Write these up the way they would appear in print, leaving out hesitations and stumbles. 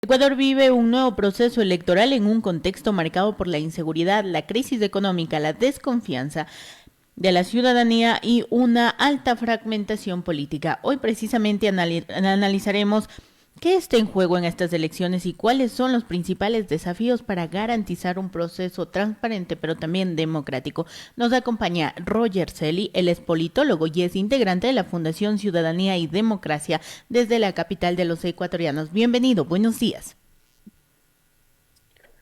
Ecuador vive un nuevo proceso electoral en un contexto marcado por la inseguridad, la crisis económica, la desconfianza de la ciudadanía y una alta fragmentación política. Hoy precisamente analizaremos qué está en juego en estas elecciones y cuáles son los principales desafíos para garantizar un proceso transparente pero también democrático. Nos acompaña Roger Celi, él es politólogo y es integrante de la Fundación Ciudadanía y Democracia desde la capital de los ecuatorianos. Bienvenido, buenos días.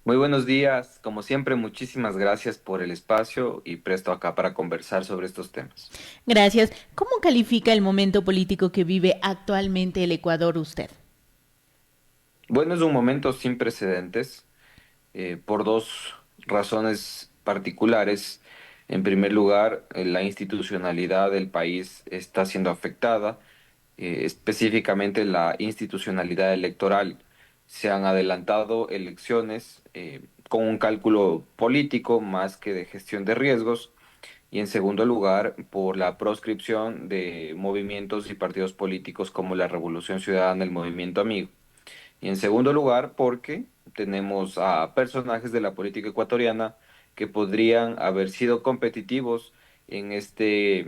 Muy buenos días. Como siempre, muchísimas gracias por el espacio y presto acá para conversar sobre estos temas. Gracias. ¿Cómo califica el momento político que vive actualmente el Ecuador usted? Bueno, es un momento sin precedentes por dos razones particulares. En primer lugar, la institucionalidad del país está siendo afectada, específicamente la institucionalidad electoral. Se han adelantado elecciones con un cálculo político más que de gestión de riesgos. Y en segundo lugar, por la proscripción de movimientos y partidos políticos como la Revolución Ciudadana, el Movimiento Amigo. Y en segundo lugar, porque tenemos a personajes de la política ecuatoriana que podrían haber sido competitivos en este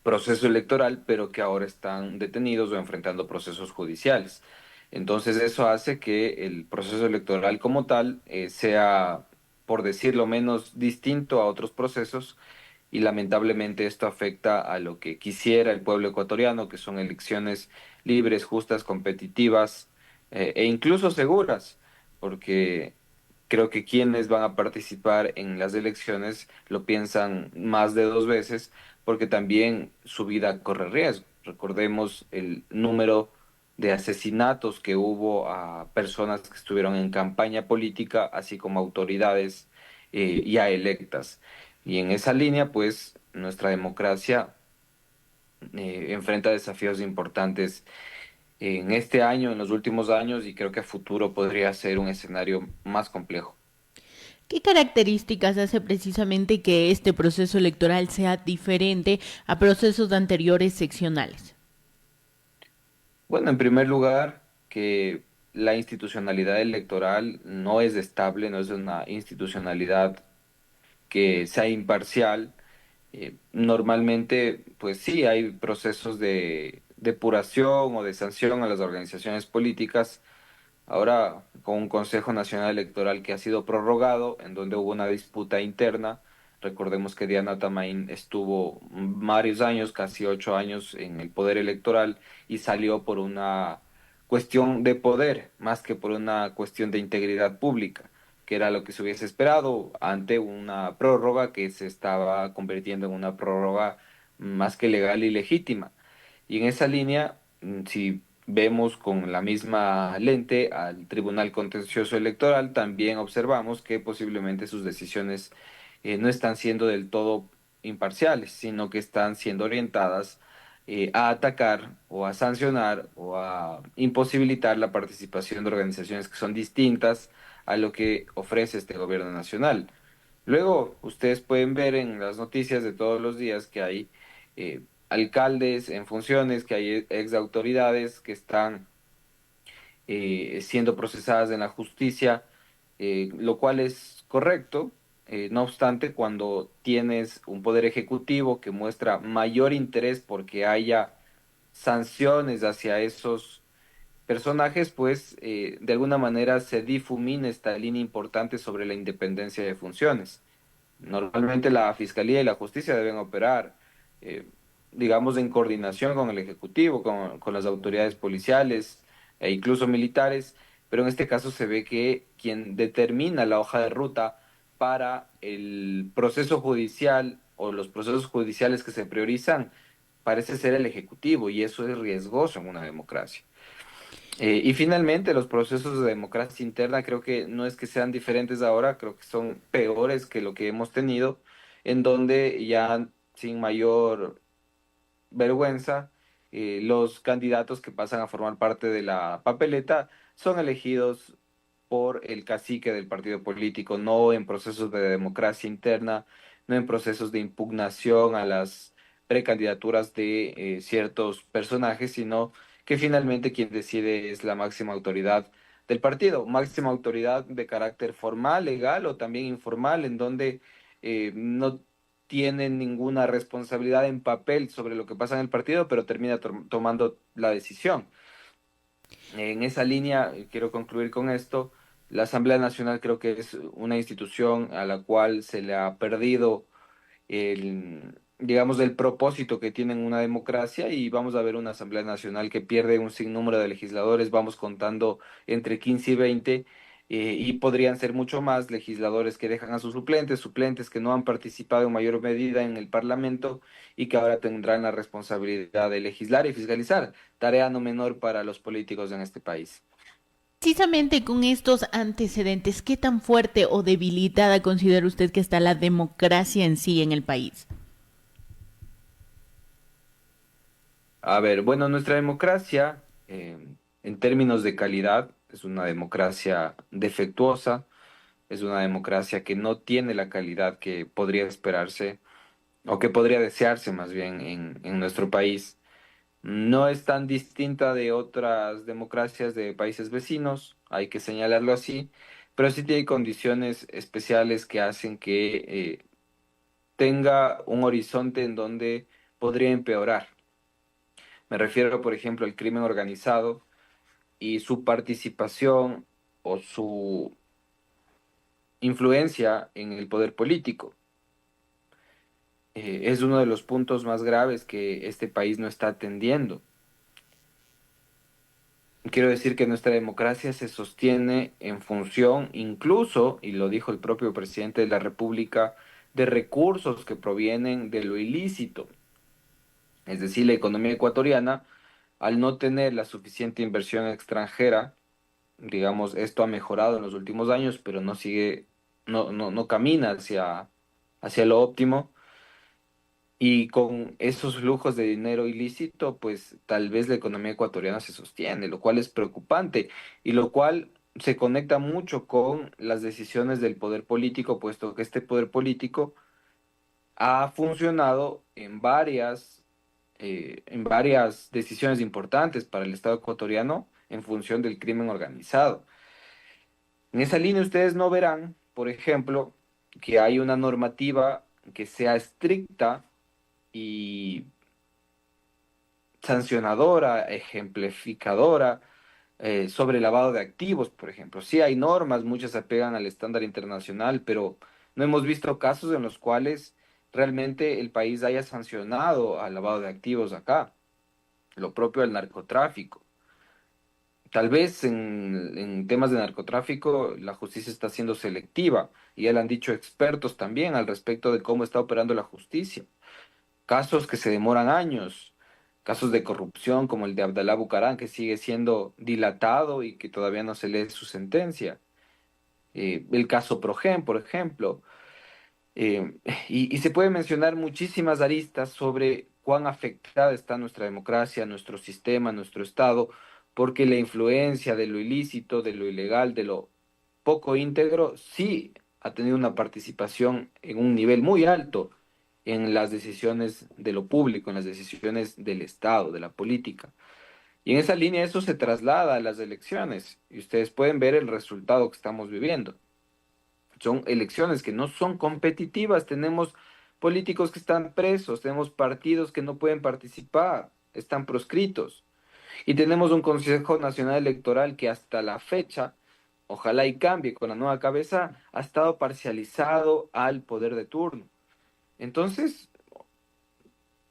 proceso electoral, pero que ahora están detenidos o enfrentando procesos judiciales. Entonces eso hace que el proceso electoral como tal sea, por decirlo menos, distinto a otros procesos y lamentablemente esto afecta a lo que quisiera el pueblo ecuatoriano, que son elecciones libres, justas, competitivas e incluso seguras, porque creo que quienes van a participar en las elecciones lo piensan más de dos veces, porque también su vida corre riesgo. Recordemos el número de asesinatos que hubo a personas que estuvieron en campaña política, así como autoridades ya electas. Y en esa línea, pues, nuestra democracia enfrenta desafíos importantes en este año, en los últimos años, y creo que a futuro podría ser un escenario más complejo. ¿Qué características hace precisamente que este proceso electoral sea diferente a procesos anteriores seccionales? Bueno, en primer lugar, que la institucionalidad electoral no es estable, no es una institucionalidad que sea imparcial. Normalmente, pues sí, hay procesos de depuración o de sanción a las organizaciones políticas. Ahora, con un Consejo Nacional Electoral que ha sido prorrogado, en donde hubo una disputa interna, recordemos que Diana Tamain estuvo varios años, casi 8 años, en el poder electoral y salió por una cuestión de poder, más que por una cuestión de integridad pública, que era lo que se hubiese esperado ante una prórroga que se estaba convirtiendo en una prórroga más que legal y legítima. Y en esa línea, si vemos con la misma lente al Tribunal Contencioso Electoral, también observamos que posiblemente sus decisiones no están siendo del todo imparciales, sino que están siendo orientadas a atacar o a sancionar o a imposibilitar la participación de organizaciones que son distintas a lo que ofrece este gobierno nacional. Luego, ustedes pueden ver en las noticias de todos los días que hay alcaldes en funciones, que hay ex autoridades que están siendo procesadas en la justicia, lo cual es correcto. No obstante, cuando tienes un poder ejecutivo que muestra mayor interés porque haya sanciones hacia esos personajes, pues de alguna manera se difumina esta línea importante sobre la independencia de funciones. Normalmente la Fiscalía y la Justicia deben operar, eh, digamos, en coordinación con el Ejecutivo, con las autoridades policiales e incluso militares, pero en este caso se ve que quien determina la hoja de ruta para el proceso judicial o los procesos judiciales que se priorizan parece ser el Ejecutivo y eso es riesgoso en una democracia. Y finalmente, los procesos de democracia interna creo que no es que sean diferentes ahora, creo que son peores que lo que hemos tenido, en donde ya sin mayor vergüenza, los candidatos que pasan a formar parte de la papeleta son elegidos por el cacique del partido político, no en procesos de democracia interna, no en procesos de impugnación a las precandidaturas de ciertos personajes, sino que finalmente quien decide es la máxima autoridad del partido, máxima autoridad de carácter formal, legal o también informal, en donde no tienen ninguna responsabilidad en papel sobre lo que pasa en el partido, pero termina tomando la decisión. En esa línea, quiero concluir con esto, la Asamblea Nacional creo que es una institución a la cual se le ha perdido digamos, el propósito que tiene una democracia y vamos a ver una Asamblea Nacional que pierde un sinnúmero de legisladores, vamos contando entre 15 y 20, y podrían ser mucho más legisladores que dejan a sus suplentes, suplentes que no han participado en mayor medida en el Parlamento y que ahora tendrán la responsabilidad de legislar y fiscalizar, tarea no menor para los políticos en este país. Precisamente con estos antecedentes, ¿qué tan fuerte o debilitada considera usted que está la democracia en sí en el país? A ver, bueno, nuestra democracia, en términos de calidad, es una democracia defectuosa, es una democracia que no tiene la calidad que podría esperarse o que podría desearse más bien en nuestro país. No es tan distinta de otras democracias de países vecinos, hay que señalarlo así, pero sí tiene condiciones especiales que hacen que tenga un horizonte en donde podría empeorar. Me refiero, por ejemplo, al crimen organizado y su participación o su influencia en el poder político. Es uno de los puntos más graves que este país no está atendiendo. Quiero decir que nuestra democracia se sostiene en función, incluso, y lo dijo el propio presidente de la República, de recursos que provienen de lo ilícito. Es decir, la economía ecuatoriana, al no tener la suficiente inversión extranjera, digamos, esto ha mejorado en los últimos años, pero no sigue, no camina hacia lo óptimo. Y con esos flujos de dinero ilícito, pues tal vez la economía ecuatoriana se sostiene, lo cual es preocupante y lo cual se conecta mucho con las decisiones del poder político, puesto que este poder político ha funcionado en varias decisiones importantes para el Estado ecuatoriano en función del crimen organizado. En esa línea ustedes no verán, por ejemplo, que hay una normativa que sea estricta y sancionadora, ejemplificadora, sobre lavado de activos, por ejemplo. Sí hay normas, muchas se apegan al estándar internacional, pero no hemos visto casos en los cuales realmente el país haya sancionado al lavado de activos acá, lo propio al narcotráfico. Tal vez en temas de narcotráfico la justicia está siendo selectiva y ya lo han dicho expertos también al respecto de cómo está operando la justicia. Casos que se demoran años, casos de corrupción como el de Abdalá Bucarán, que sigue siendo dilatado y que todavía no se lee su sentencia. El caso Progen, por ejemplo. Eh, y se puede mencionar muchísimas aristas sobre cuán afectada está nuestra democracia, nuestro sistema, nuestro Estado, porque la influencia de lo ilícito, de lo ilegal, de lo poco íntegro, sí ha tenido una participación en un nivel muy alto en las decisiones de lo público, en las decisiones del Estado, de la política. Y en esa línea eso se traslada a las elecciones y ustedes pueden ver el resultado que estamos viviendo. Son elecciones que no son competitivas, tenemos políticos que están presos, tenemos partidos que no pueden participar, están proscritos. Y tenemos un Consejo Nacional Electoral que hasta la fecha, ojalá y cambie con la nueva cabeza, ha estado parcializado al poder de turno. Entonces,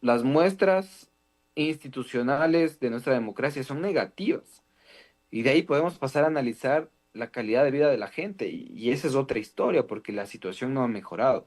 las muestras institucionales de nuestra democracia son negativas. Y de ahí podemos pasar a analizar la calidad de vida de la gente. Y esa es otra historia, porque la situación no ha mejorado.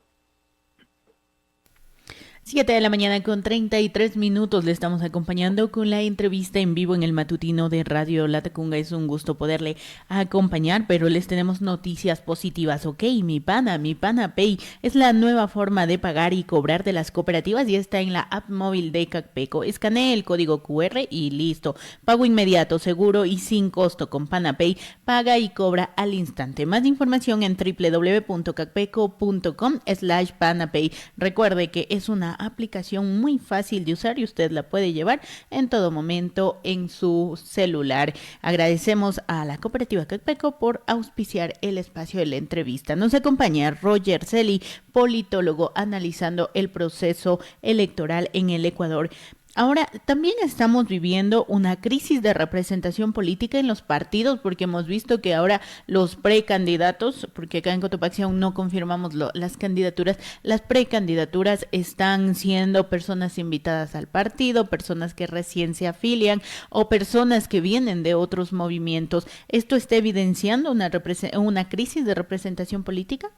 7 de la mañana con 33 minutos le estamos acompañando con la entrevista en vivo en el matutino de Radio Latacunga. Es un gusto poderle acompañar, pero les tenemos noticias positivas. Ok, mi pana Pay es la nueva forma de pagar y cobrar de las cooperativas y está en la app móvil de Cacpeco. Escanee el código QR y listo. Pago inmediato, seguro y sin costo con PanaPay. Paga y cobra al instante. Más información en www.cacpeco.com/PanaPay. Recuerde que es una aplicación muy fácil de usar y usted la puede llevar en todo momento en su celular. Agradecemos a la cooperativa Cacpeco por auspiciar el espacio de la entrevista. Nos acompaña Roger Celi, politólogo, analizando el proceso electoral en el Ecuador. Ahora, también estamos viviendo una crisis de representación política en los partidos, porque hemos visto que ahora los precandidatos, porque acá en Cotopaxi aún no confirmamos las candidaturas, las precandidaturas están siendo personas invitadas al partido, personas que recién se afilian o personas que vienen de otros movimientos. ¿Esto está evidenciando una crisis de representación política?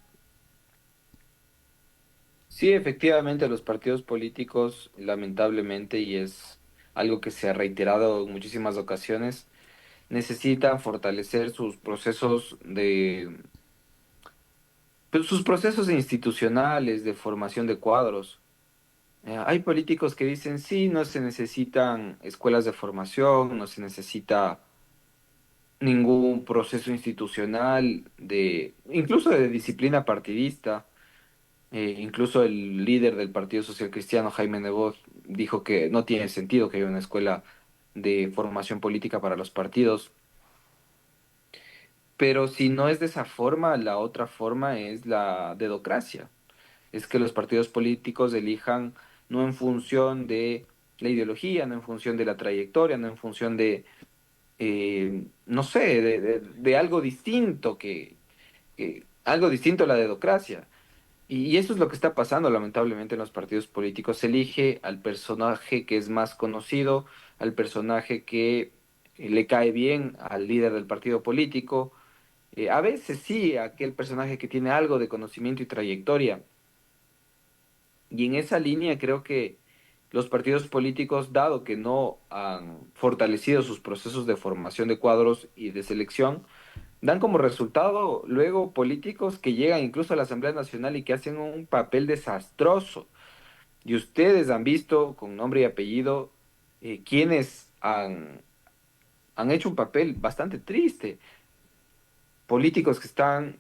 Sí, efectivamente, los partidos políticos, lamentablemente, y es algo que se ha reiterado en muchísimas ocasiones, necesitan fortalecer sus procesos institucionales de formación de cuadros. Hay políticos que dicen, sí, no se necesitan escuelas de formación, no se necesita ningún proceso institucional incluso de disciplina partidista. Incluso el líder del Partido Social Cristiano, Jaime Nebot, dijo que no tiene sentido que haya una escuela de formación política para los partidos. Pero si no es de esa forma, la otra forma es la dedocracia. Es que los partidos políticos elijan no en función de la ideología, no en función de la trayectoria, no en función no sé, de algo distinto algo distinto a la dedocracia. Y eso es lo que está pasando lamentablemente en los partidos políticos. Se elige al personaje que es más conocido, al personaje que le cae bien al líder del partido político. A veces sí, aquel personaje que tiene algo de conocimiento y trayectoria. Y en esa línea creo que los partidos políticos, dado que no han fortalecido sus procesos de formación de cuadros y de selección, dan como resultado luego políticos que llegan incluso a la Asamblea Nacional y que hacen un papel desastroso. Y ustedes han visto con nombre y apellido quienes han hecho un papel bastante triste. Políticos que están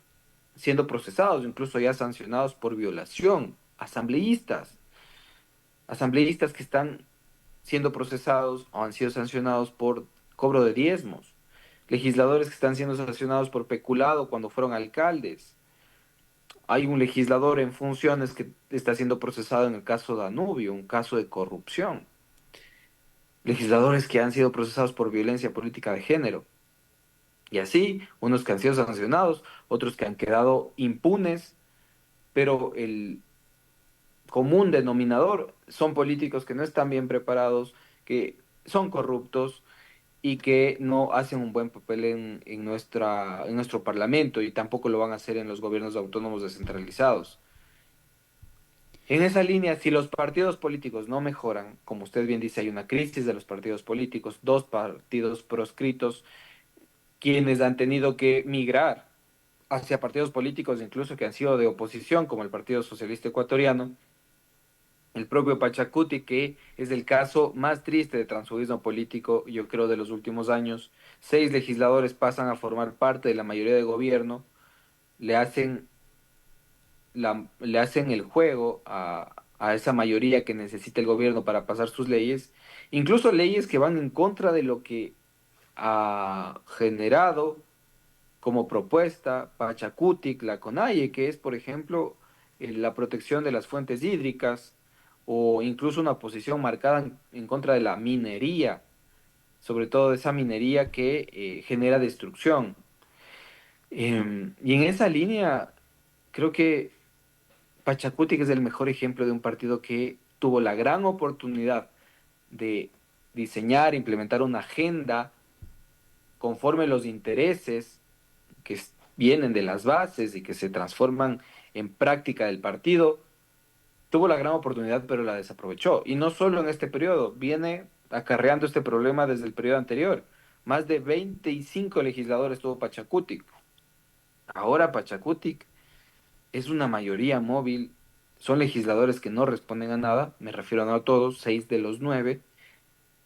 siendo procesados, incluso ya sancionados por violación. Asambleístas que están siendo procesados o han sido sancionados por cobro de diezmos. Legisladores que están siendo sancionados por peculado cuando fueron alcaldes. Hay un legislador en funciones que está siendo procesado en el caso Danubio, un caso de corrupción. Legisladores que han sido procesados por violencia política de género. Y así, unos que han sido sancionados, otros que han quedado impunes, pero el común denominador son políticos que no están bien preparados, que son corruptos y que no hacen un buen papel en nuestro parlamento y tampoco lo van a hacer en los gobiernos autónomos descentralizados. En esa línea, si los partidos políticos no mejoran, como usted bien dice, hay una crisis de los partidos políticos, dos partidos proscritos, quienes han tenido que migrar hacia partidos políticos incluso que han sido de oposición, como el Partido Socialista Ecuatoriano, el propio Pachacuti, que es el caso más triste de transfugismo político, yo creo, de los últimos años. 6 legisladores pasan a formar parte de la mayoría de gobierno, le hacen, le hacen el juego a esa mayoría que necesita el gobierno para pasar sus leyes, incluso leyes que van en contra de lo que ha generado como propuesta Pachacutic, la CONAIE, que es, por ejemplo, la protección de las fuentes hídricas o incluso una posición marcada en contra de la minería, sobre todo de esa minería que genera destrucción. Y en esa línea, creo que Pachacutic es el mejor ejemplo de un partido que tuvo la gran oportunidad de diseñar, implementar una agenda conforme los intereses vienen de las bases y que se transforman en práctica del partido, tuvo la gran oportunidad pero la desaprovechó. Y no solo en este periodo, viene acarreando este problema desde el periodo anterior. Más de 25 legisladores tuvo Pachacutic. Ahora Pachacutic es una mayoría móvil, son legisladores que no responden a nada, me refiero a no a todos, 6 de los 9,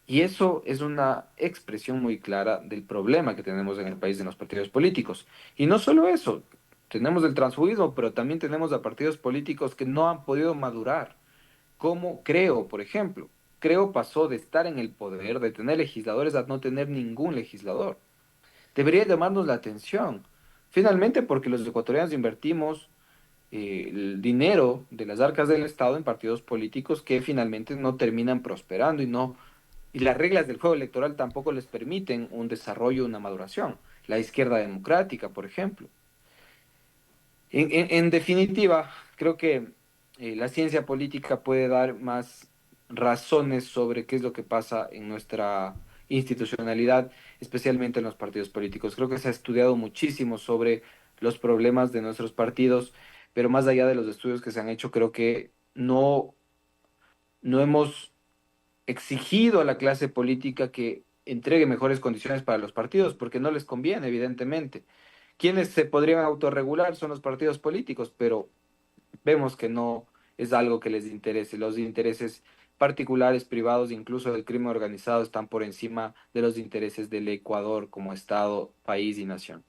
y eso es una expresión muy clara del problema que tenemos en el país en los partidos políticos. Y no solo eso, tenemos el transfugismo, pero también tenemos a partidos políticos que no han podido madurar, cómo Creo, por ejemplo. Creo pasó de estar en el poder, de tener legisladores, a no tener ningún legislador. Debería llamarnos la atención. Finalmente, porque los ecuatorianos invertimos el dinero de las arcas del Estado en partidos políticos que finalmente no terminan prosperando y las reglas del juego electoral tampoco les permiten un desarrollo, una maduración. La izquierda democrática, por ejemplo. En definitiva, creo que la ciencia política puede dar más razones sobre qué es lo que pasa en nuestra institucionalidad, especialmente en los partidos políticos. Creo que se ha estudiado muchísimo sobre los problemas de nuestros partidos, pero más allá de los estudios que se han hecho, creo que no hemos exigido a la clase política que entregue mejores condiciones para los partidos, porque no les conviene, evidentemente. Quienes se podrían autorregular son los partidos políticos, pero vemos que no es algo que les interese. Los intereses particulares, privados, incluso del crimen organizado, están por encima de los intereses del Ecuador como Estado, país y nación.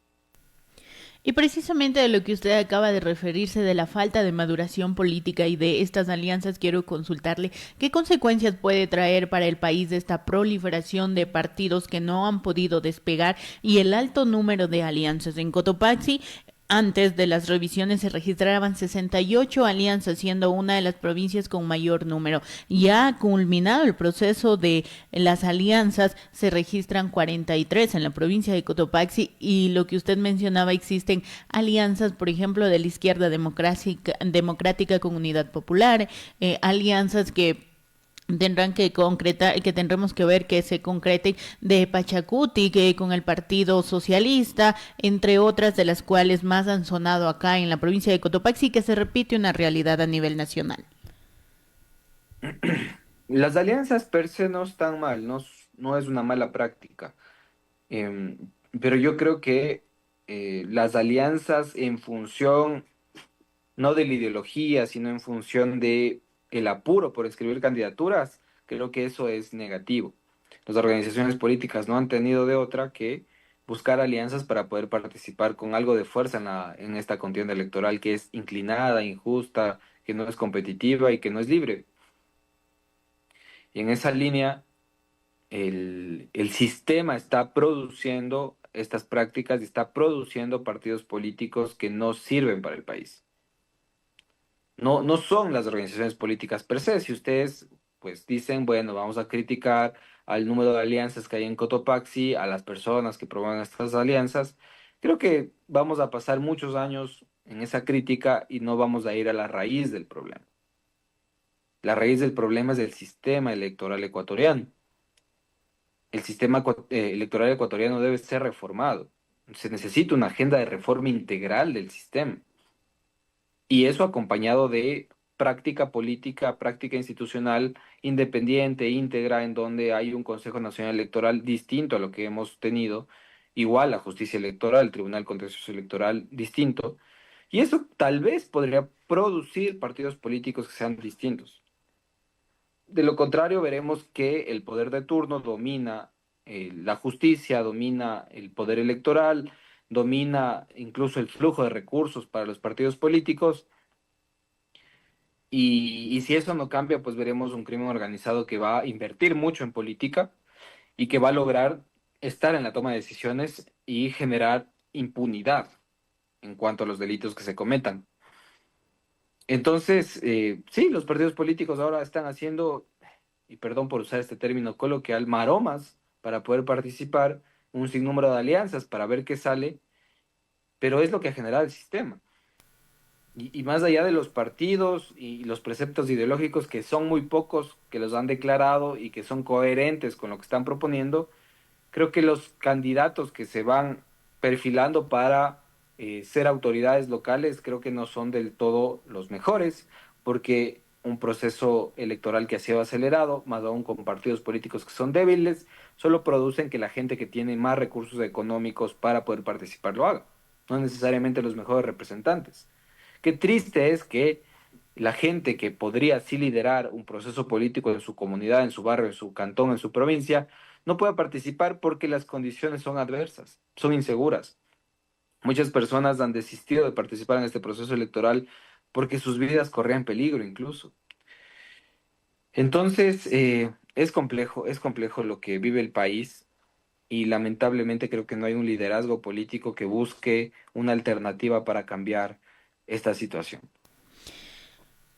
Y precisamente de lo que usted acaba de referirse de la falta de maduración política y de estas alianzas, quiero consultarle qué consecuencias puede traer para el país esta proliferación de partidos que no han podido despegar y el alto número de alianzas. En Cotopaxi, antes de las revisiones se registraban 68 alianzas, siendo una de las provincias con mayor número. Ya ha culminado el proceso de las alianzas, se registran 43 en la provincia de Cotopaxi y lo que usted mencionaba, existen alianzas, por ejemplo, de la izquierda democrática con Unidad Popular, alianzas que tendrán que concretar, que tendremos que ver que se concreten de Pachacuti, que con el Partido Socialista, entre otras de las cuales más han sonado acá en la provincia de Cotopaxi, que se repite una realidad a nivel nacional. Las alianzas per se no están mal, no es una mala práctica. Em, pero yo creo que las alianzas en función no de la ideología, sino en función de el apuro por escribir candidaturas, creo que eso es negativo. Las organizaciones políticas no han tenido de otra que buscar alianzas para poder participar con algo de fuerza en esta contienda electoral que es inclinada, injusta, que no es competitiva y que no es libre. Y en esa línea, el sistema está produciendo estas prácticas y está produciendo partidos políticos que no sirven para el país. No son las organizaciones políticas per se. Si ustedes pues dicen, bueno, vamos a criticar al número de alianzas que hay en Cotopaxi, a las personas que promueven estas alianzas, creo que vamos a pasar muchos años en esa crítica y no vamos a ir a la raíz del problema. La raíz del problema es el sistema electoral ecuatoriano. El sistema electoral ecuatoriano debe ser reformado. Se necesita una agenda de reforma integral del sistema. Y eso acompañado de práctica política, práctica institucional independiente, íntegra, en donde hay un Consejo Nacional Electoral distinto a lo que hemos tenido, igual la justicia electoral, el Tribunal Contencioso Electoral distinto. Y eso tal vez podría producir partidos políticos que sean distintos. De lo contrario, veremos que el poder de turno domina la justicia, domina el poder electoral, domina incluso el flujo de recursos para los partidos políticos. Y si eso no cambia, pues veremos un crimen organizado que va a invertir mucho en política y que va a lograr estar en la toma de decisiones y generar impunidad en cuanto a los delitos que se cometan. Entonces, sí, los partidos políticos ahora están haciendo, y perdón por usar este término coloquial, maromas para poder participar, un sinnúmero de alianzas para ver qué sale, pero es lo que ha generado el sistema. Y más allá de los partidos y los preceptos ideológicos, que son muy pocos, que los han declarado y que son coherentes con lo que están proponiendo, creo que los candidatos que se van perfilando para ser autoridades locales, creo que no son del todo los mejores, porque un proceso electoral que ha sido acelerado, más aún con partidos políticos que son débiles, solo producen que la gente que tiene más recursos económicos para poder participar lo haga, no necesariamente los mejores representantes. Qué triste es que la gente que podría sí liderar un proceso político en su comunidad, en su barrio, en su cantón, en su provincia, no pueda participar porque las condiciones son adversas, son inseguras. Muchas personas han desistido de participar en este proceso electoral porque sus vidas corrían peligro incluso. Entonces, es complejo lo que vive el país y lamentablemente creo que no hay un liderazgo político que busque una alternativa para cambiar esta situación.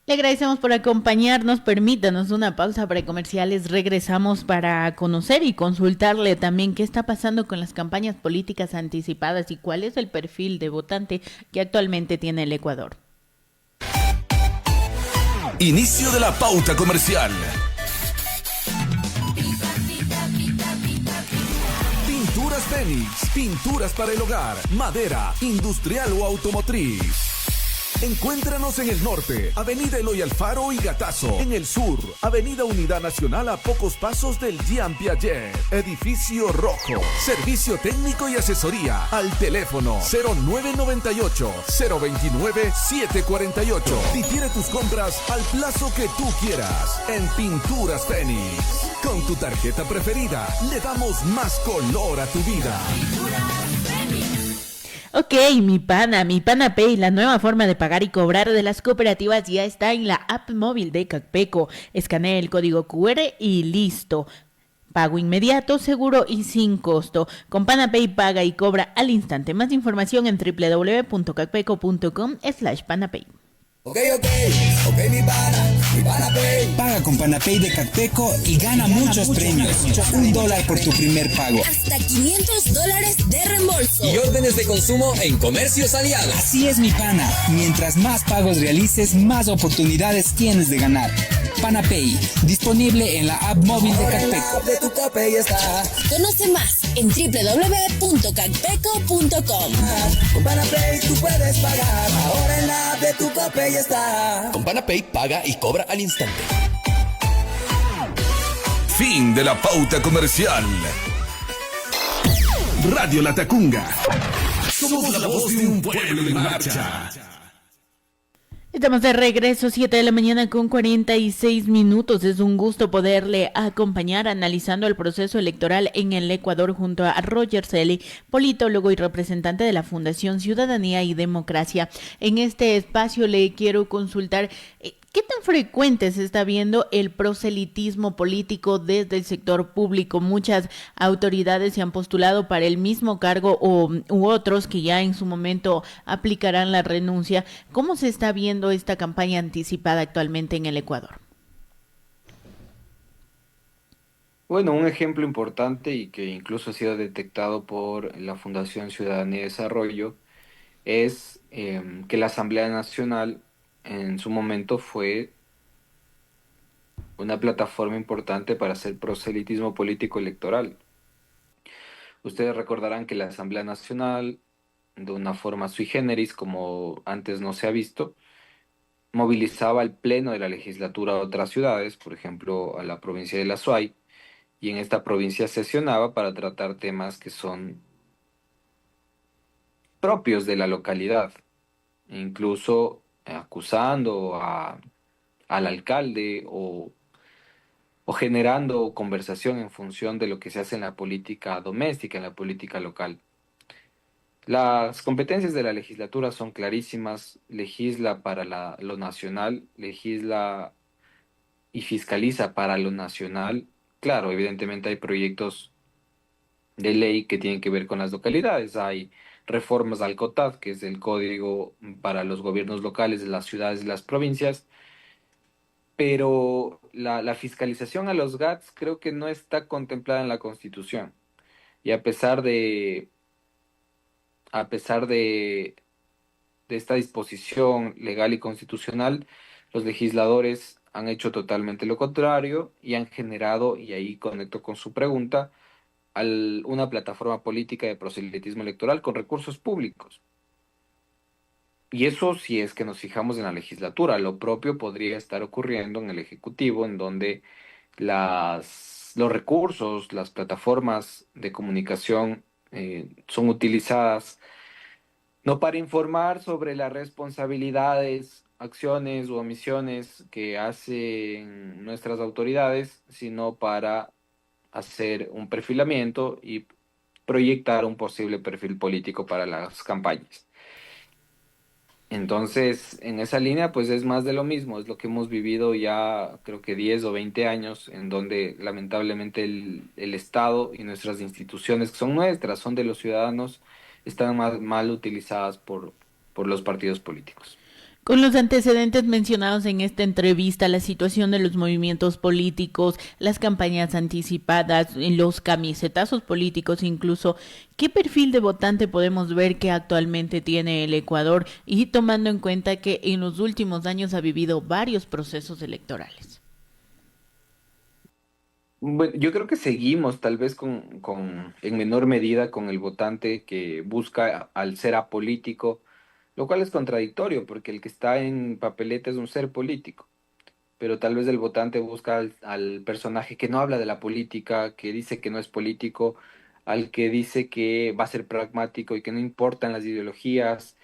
Le agradecemos por acompañarnos. Permítanos una pausa para comerciales. Regresamos para conocer y consultarle también qué está pasando con las campañas políticas anticipadas y cuál es el perfil de votante que actualmente tiene el Ecuador. Inicio de la pauta comercial. Pinturas Fénix, pinturas para el hogar, madera, industrial o automotriz. Encuéntranos en el norte, Avenida Eloy Alfaro y Gatazo. En el sur, Avenida Unidad Nacional a pocos pasos del Jean Piaget. Edificio Rojo. Servicio técnico y asesoría al teléfono 0998-029-748. Difiere tus compras al plazo que tú quieras en Pinturas Fénix. Con tu tarjeta preferida, le damos más color a tu vida. Ok, mi pana Pay, la nueva forma de pagar y cobrar de las cooperativas ya está en la app móvil de Cacpeco. Escanea el código QR y listo. Pago inmediato, seguro y sin costo. Con PanaPay paga y cobra al instante. Más información en www.cacpeco.com/panapay. Ok, mi pana Pay. Paga con Panapay de Cacpeco y gana muchos premios. $1 por tu primer pago. Hasta $500 de reembolso. Y órdenes de consumo en comercios aliados. Así es, mi pana. Mientras más pagos realices, más oportunidades tienes de ganar. Panapay, disponible en la app móvil de Cacpeco. Conoce más en www.cacpeco.com. Con Panapay tú puedes pagar. Ahora en la app de tu Copay está. Con Panapay paga y cobra al instante. Fin de la pauta comercial. Radio La Tacunga. Somos la voz de un pueblo en marcha. Estamos de regreso, 7 de la mañana con 46 minutos. Es un gusto poderle acompañar analizando el proceso electoral en el Ecuador junto a Roger Celi, politólogo y representante de la Fundación Ciudadanía y Democracia. En este espacio le quiero consultar ¿qué tan frecuente se está viendo el proselitismo político desde el sector público? Muchas autoridades se han postulado para el mismo cargo u otros que ya en su momento aplicarán la renuncia. ¿Cómo se está viendo esta campaña anticipada actualmente en el Ecuador? Bueno, un ejemplo importante y que incluso ha sido detectado por la Fundación Ciudadanía y Desarrollo es que la Asamblea Nacional en su momento fue una plataforma importante para hacer proselitismo político electoral. Ustedes recordarán que la Asamblea Nacional, de una forma sui generis, como antes no se ha visto, movilizaba al pleno de la legislatura a otras ciudades, por ejemplo, a la provincia de La Suay, y en esta provincia sesionaba para tratar temas que son propios de la localidad, incluso acusando al alcalde o generando conversación en función de lo que se hace en la política doméstica, en la política local. Las competencias de la legislatura son clarísimas, legisla para lo nacional, legisla y fiscaliza para lo nacional. Claro, evidentemente hay proyectos de ley que tienen que ver con las localidades, hay reformas al COTAD, que es el código para los gobiernos locales de las ciudades y las provincias, pero la fiscalización a los GATS creo que no está contemplada en la Constitución. Y a pesar de esta disposición legal y constitucional, los legisladores han hecho totalmente lo contrario y han generado, y ahí conecto con su pregunta, una plataforma política de proselitismo electoral con recursos públicos. Y eso si es que nos fijamos en la legislatura, lo propio podría estar ocurriendo en el Ejecutivo, en donde los recursos, las plataformas de comunicación son utilizadas no para informar sobre las responsabilidades, acciones u omisiones que hacen nuestras autoridades, sino para hacer un perfilamiento y proyectar un posible perfil político para las campañas. Entonces, en esa línea, pues es más de lo mismo, es lo que hemos vivido ya creo que 10 o 20 años, en donde lamentablemente el Estado y nuestras instituciones, que son nuestras, son de los ciudadanos, están mal utilizadas por los partidos políticos. Con los antecedentes mencionados en esta entrevista, la situación de los movimientos políticos, las campañas anticipadas, los camisetazos políticos incluso, ¿qué perfil de votante podemos ver que actualmente tiene el Ecuador y tomando en cuenta que en los últimos años ha vivido varios procesos electorales? Bueno, yo creo que seguimos tal vez en menor medida con el votante que busca al ser apolítico, lo cual es contradictorio porque el que está en papeleta es un ser político, pero tal vez el votante busca al personaje que no habla de la política, que dice que no es político, al que dice que va a ser pragmático y que no importan las ideologías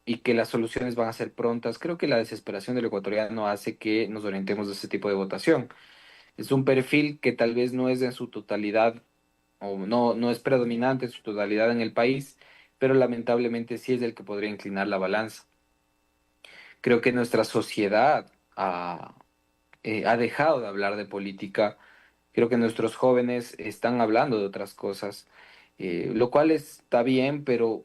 y que las soluciones van a ser prontas. Creo que la desesperación del ecuatoriano hace que nos orientemos a ese tipo de votación. Es un perfil que tal vez no es en su totalidad o no es predominante en su totalidad en el país, pero lamentablemente sí es el que podría inclinar la balanza. Creo que nuestra sociedad ha dejado de hablar de política. Creo que nuestros jóvenes están hablando de otras cosas, lo cual está bien, pero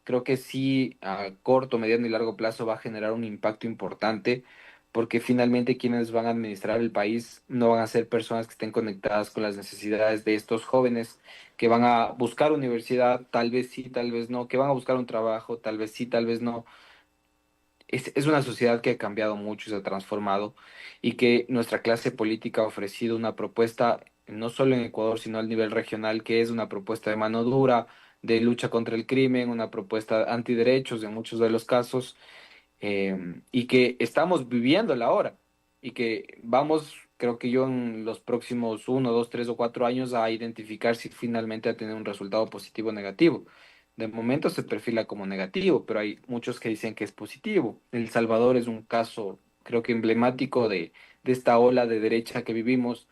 creo que sí a corto, mediano y largo plazo va a generar un impacto importante, porque finalmente quienes van a administrar el país no van a ser personas que estén conectadas con las necesidades de estos jóvenes que van a buscar universidad, tal vez sí, tal vez no, que van a buscar un trabajo, tal vez sí, tal vez no. Es una sociedad que ha cambiado mucho y se ha transformado y que nuestra clase política ha ofrecido una propuesta, no solo en Ecuador, sino a nivel regional, que es una propuesta de mano dura, de lucha contra el crimen, una propuesta antiderechos en muchos de los casos, y que estamos viviéndola ahora y que vamos, creo que yo en los próximos 1, 2, 3 o 4 años a identificar si finalmente ha tenido un resultado positivo o negativo. De momento se perfila como negativo, pero hay muchos que dicen que es positivo. El Salvador es un caso, creo que emblemático de esta ola de derecha que vivimos,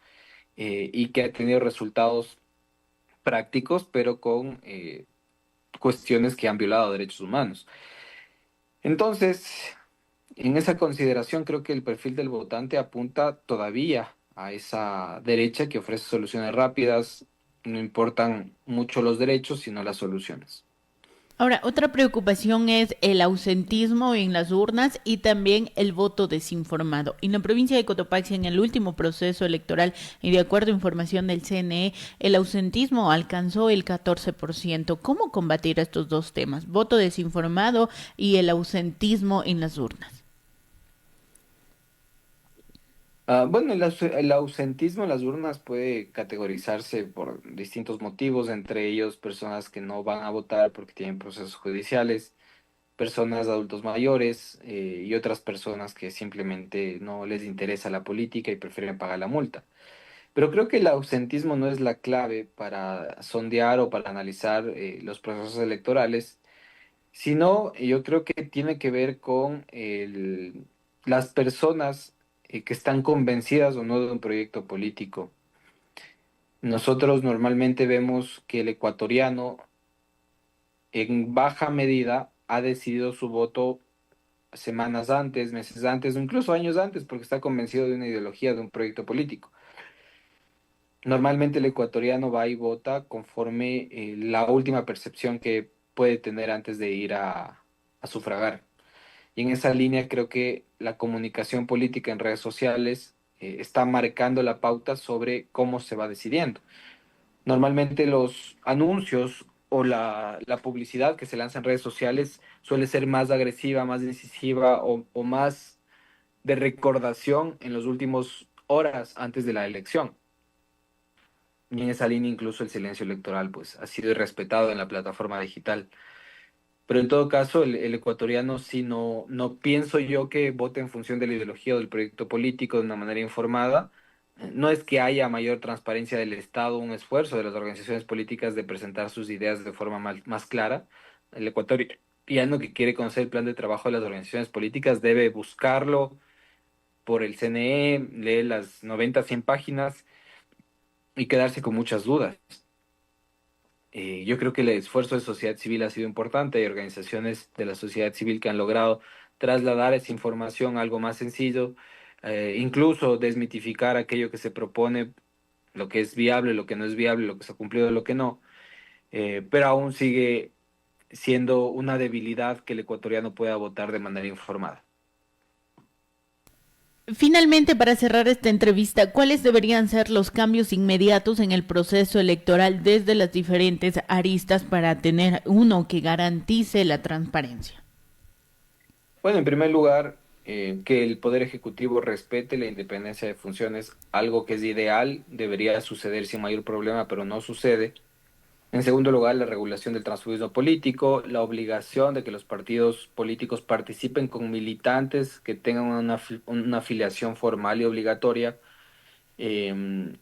y que ha tenido resultados prácticos, pero con cuestiones que han violado derechos humanos. Entonces, en esa consideración, creo que el perfil del votante apunta todavía a esa derecha que ofrece soluciones rápidas, no importan mucho los derechos, sino las soluciones. Ahora, otra preocupación es el ausentismo en las urnas y también el voto desinformado. En la provincia de Cotopaxi, en el último proceso electoral, y de acuerdo a información del CNE, el ausentismo alcanzó el 14%. ¿Cómo combatir estos dos temas? Voto desinformado y el ausentismo en las urnas. Bueno, el ausentismo en las urnas puede categorizarse por distintos motivos, entre ellos personas que no van a votar porque tienen procesos judiciales, personas adultos mayores, y otras personas que simplemente no les interesa la política y prefieren pagar la multa. Pero creo que el ausentismo no es la clave para sondear o para analizar los procesos electorales, sino yo creo que tiene que ver con las personas que están convencidas o no de un proyecto político. Nosotros normalmente vemos que el ecuatoriano en baja medida ha decidido su voto semanas antes, meses antes o incluso años antes porque está convencido de una ideología, de un proyecto político. Normalmente el ecuatoriano va y vota conforme la última percepción que puede tener antes de ir a sufragar. Y en esa línea creo que la comunicación política en redes sociales está marcando la pauta sobre cómo se va decidiendo. Normalmente los anuncios o la publicidad que se lanza en redes sociales suele ser más agresiva, más incisiva o más de recordación en los últimos horas antes de la elección. Y en esa línea incluso el silencio electoral pues ha sido irrespetado en la plataforma digital. Pero en todo caso, el ecuatoriano sí no pienso yo que vote en función de la ideología o del proyecto político de una manera informada. No es que haya mayor transparencia del Estado, un esfuerzo de las organizaciones políticas de presentar sus ideas de forma más clara. El ecuatoriano que quiere conocer el plan de trabajo de las organizaciones políticas debe buscarlo por el CNE, lee las 90, 100 páginas y quedarse con muchas dudas. Yo creo que el esfuerzo de sociedad civil ha sido importante. Hay organizaciones de la sociedad civil que han logrado trasladar esa información a algo más sencillo, incluso desmitificar aquello que se propone, lo que es viable, lo que no es viable, lo que se ha cumplido, lo que no. Pero aún sigue siendo una debilidad que el ecuatoriano pueda votar de manera informada. Finalmente, para cerrar esta entrevista, ¿cuáles deberían ser los cambios inmediatos en el proceso electoral desde las diferentes aristas para tener uno que garantice la transparencia? Bueno, en primer lugar, que el Poder Ejecutivo respete la independencia de funciones, algo que es ideal, debería suceder sin mayor problema, pero no sucede. En segundo lugar, la regulación del transfugismo político, la obligación de que los partidos políticos participen con militantes que tengan una afiliación formal y obligatoria,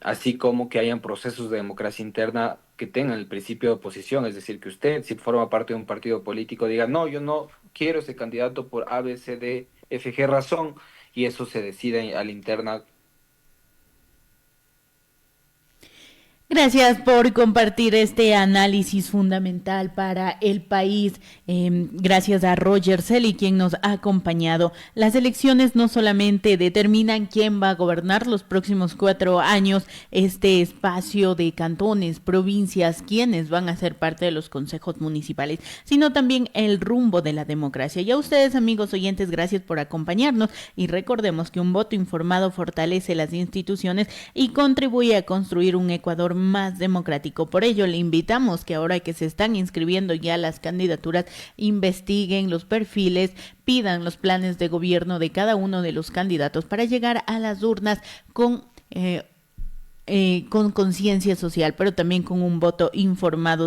así como que hayan procesos de democracia interna que tengan el principio de oposición, es decir, que usted, si forma parte de un partido político, diga, no, yo no quiero ese candidato por A, B, C, D, F, G razón, y eso se decide a la interna. Gracias por compartir este análisis fundamental para el país. Gracias a Roger Celi, quien nos ha acompañado. Las elecciones no solamente determinan quién va a gobernar los próximos 4 años este espacio de cantones, provincias, quiénes van a ser parte de los consejos municipales, sino también el rumbo de la democracia. Y a ustedes, amigos oyentes, gracias por acompañarnos y recordemos que un voto informado fortalece las instituciones y contribuye a construir un Ecuador más democrático. Por ello, le invitamos que ahora que se están inscribiendo ya las candidaturas, investiguen los perfiles, pidan los planes de gobierno de cada uno de los candidatos para llegar a las urnas con conciencia social, pero también con un voto informado